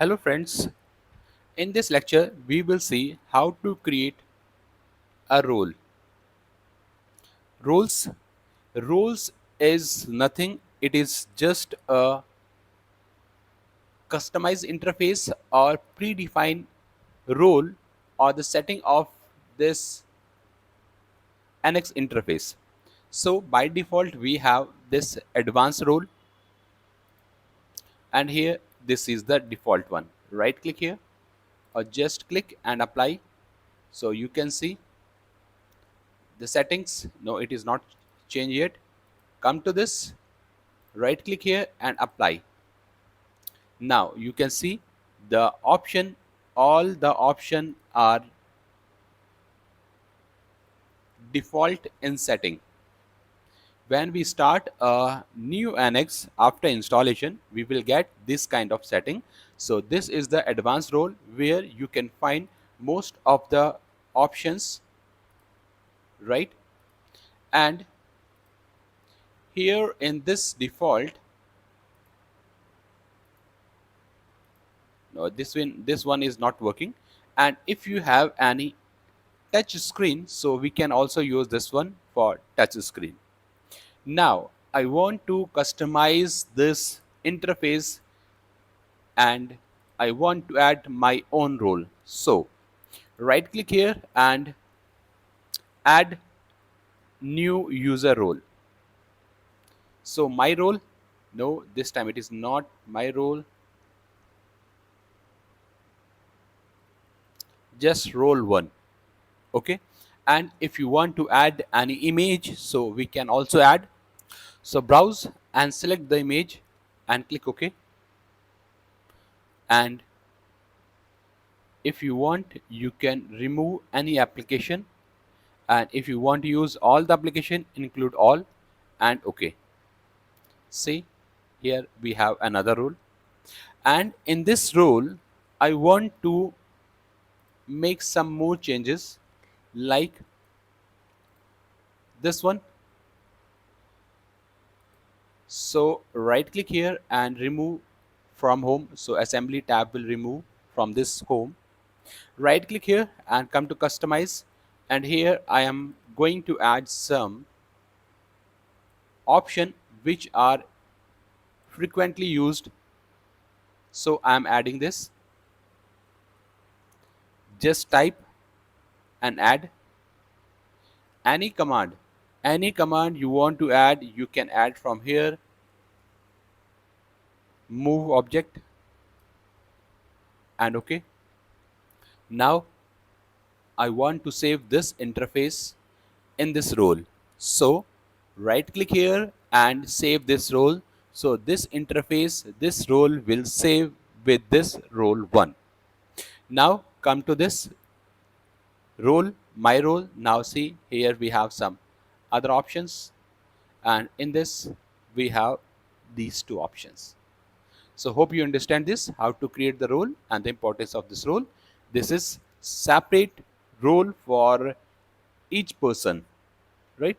Hello friends, in this lecture we will see how to create a role. Roles Roles is nothing, it is just a customized interface or predefined role or the setting of this NX interface. So by default we have this advanced role and here this is the default one. Right click here or just click and apply. So you can see the settings. No, it is not changed yet. Come to this, right click here and apply. Now you can see the option, all the option are default in setting. When we start a new annex after installation, we will get this kind of setting. So this is the advanced role where you can find most of the options, right? And here in this default, no, this one is not working. And if you have any touch screen, so we can also use this one for touch screen. Now I want to customize this interface and I want to add my own role. So right click here and add new user role. So my role, no, this time it is not my role, just role one. Okay. And if you want to add any image, so we can also add. So browse and select the image and click OK. And if you want, you can remove any application, and if you want to use all the application, include all and OK. See, here we have another role, and in this role I want to make some more changes like this one. So right click here and remove from home. So assembly tab will remove from this home. Right click here and come to customize, and here I am going to add some option which are frequently used. So I am adding this. Just type and add any command. Any command you want to add, you can add from here. Move object and OK. Now I want to save this interface in this role. So right click here and save this role. So this interface, this role will save with this role 1. Now come to this role, my role. Now see, here we have some other options, and in this we have these two options. So hope you understand this, how to create the role and the importance of this role. This is separate role for each person, right?